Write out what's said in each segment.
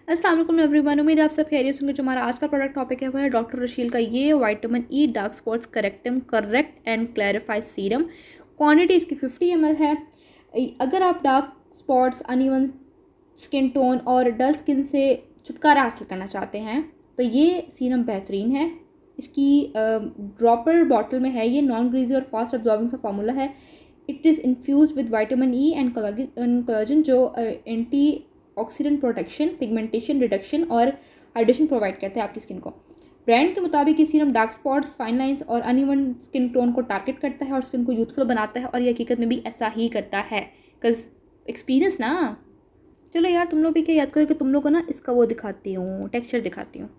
अस्सलाम वालेकुम एवरीवन, उम्मीद है आप सब खैरियत होंगे। जो हमारा आज का प्रोडक्ट टॉपिक है वो है डॉक्टर रशील का ये vitamin E dark spots correct and clarify serum. Quantity इसकी 50 ml है। अगर आप dark spots, uneven skin tone और डल स्किन से छुटकारा हासिल करना चाहते हैं तो ये सीरम बेहतरीन है। इसकी ड्रॉपर बॉटल में है, ये नॉन ग्रीजी और फास्ट अब्जॉर्बिंग सा फार्मूला है। It is infuse with vitamin E and collagen जो antioxidant protection, pigmentation reduction और हाइड्रेशन प्रोवाइड करते हैं आपकी स्किन को। ब्रांड के मुताबिक ये serum dark spots, fine lines और अनइवन स्किन टोन को टारगेट करता है और स्किन को यूथफुल बनाता है, और ये हकीकत में भी ऐसा ही करता है। बिकॉज एक्सपीरियंस ना। चलो यार, तुम लोग भी क्या याद करो कि तुम लोग को ना इसका वो दिखाती हूँ, टेक्सचर दिखाती हूँ।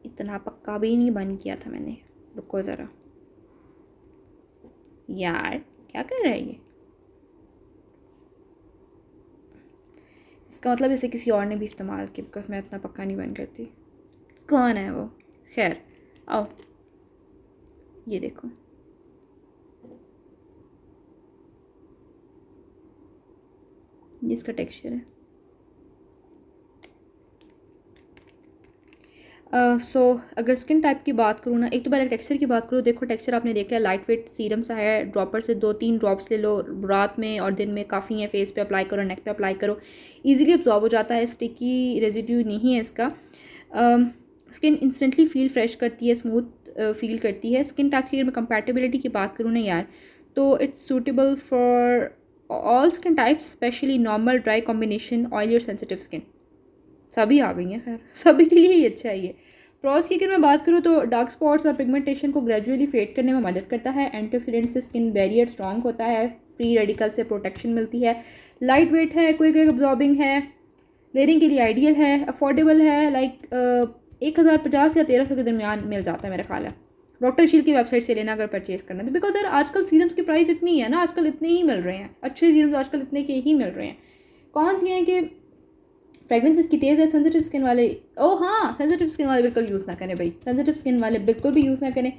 इतना पक्का भी नहीं बन किया था मैंने, रुको ज़रा यार, क्या कर रहा है ये? इसका मतलब इसे किसी और ने भी इस्तेमाल किया, बिकॉज मैं इतना पक्का नहीं बन करती। कौन है वो? खैर, आओ ये देखो, ये इसका टेक्सचर है। अगर स्किन टाइप की बात करूँ ना, एक तो पहले टेक्सचर की बात करूँ। देखो टेक्सचर आपने देख लिया, लाइट वेट सीरम सा है। ड्रॉपर से 2-3 ड्रॉप्स ले लो, रात में और दिन में काफ़ी है। फेस पे अप्लाई करो, नेक पे अप्लाई करो, इजीली अब्जॉर्ब हो जाता है। स्टिकी रेजिड्यू नहीं है इसका। स्किन इंस्टेंटली फील फ्रेश करती है, स्मूथ फील करती है। स्किन टाइप सीरम में कंपैटिबिलिटी की बात करूँ ना यार, तो it's suitable for all skin types, specially normal, dry, combination, oily और सेंसिटिव स्किन। सभी आ गई हैं, खैर सभी के लिए ही अच्छा है ये। प्रॉस की अगर मैं बात करूँ तो डार्क स्पॉट्स और पिगमेंटेशन को ग्रेजुअली फेड करने में मदद करता है। एंटीऑक्सीडेंट से स्किन बैरियर स्ट्रॉन्ग होता है, फ्री रेडिकल से प्रोटेक्शन मिलती है। लाइट वेट है, क्विक अब्जॉर्बिंग है, लेयरिंग के लिए आइडियल है, अफोर्डेबल है। लाइक 1050 या 1300 के दरमियान मिल जाता है मेरा ख्याल है। डॉक्टर शील की वेबसाइट से लेना अगर परचेज करना तो। बिकॉज यार आजकल सीरम्स की प्राइस इतनी है ना, आजकल इतने ही मिल रहे हैं अच्छे सीरम्स, आजकल इतने के ही मिल रहे हैं। कौन सी हैं कि फ्रेगनेंस इसकी तेज़ है। सेंसिटिव स्किन वाले, ओ हाँ, सेंसिटिव स्किन वाले बिल्कुल यूज़ ना करें भाई, सेंसिटिव स्किन वाले बिल्कुल भी यूज़ ना करें।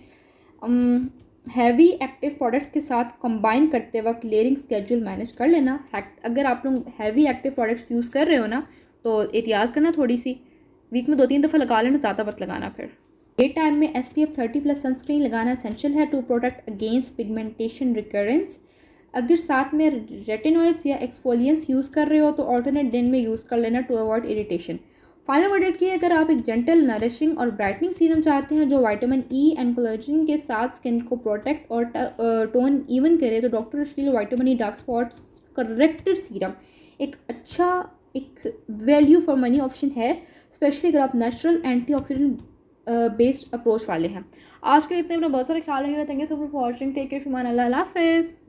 हैवी एक्टिव प्रोडक्ट्स के साथ कंबाइन करते वक्त लेयरिंग स्केड्यूल मैनेज कर लेना। अगर आप लोग हैवी एक्टिव प्रोडक्ट्स यूज़ कर रहे हो ना तो एहतियात करना थोड़ी सी। वीक में 2-3 दफ़ा लगा लेना, ज़्यादा मत लगाना। फिर डे टाइम में SPF 30+ सनस्क्रीन लगाना एसेंशियल है to protect against pigmentation recurrence. अगर साथ में रेटिनॉइड्स या एक्सफोलियंस यूज़ कर रहे हो तो ऑल्टरनेट दिन में यूज़ कर लेना to avoid irritation. Final verdict ये, अगर आप एक जेंटल, नरिशिंग और ब्राइटनिंग सीरम चाहते हैं जो विटामिन ई एंड कोलेजन के साथ स्किन को प्रोटेक्ट और टोन इवन करे, तो doctor Rashel vitamin E dark spots corrected serum एक अच्छा, एक वैल्यू फॉर मनी ऑप्शन है, स्पेशली अगर आप नेचुरल एंटीऑक्सीडेंट बेस्ड अप्रोच वाले हैं। आज के इतने अपना बहुत सारे ख्याल रखेंगे। Thank you so much for watching. Take care, फिमान, अल्लाह हाफिज़।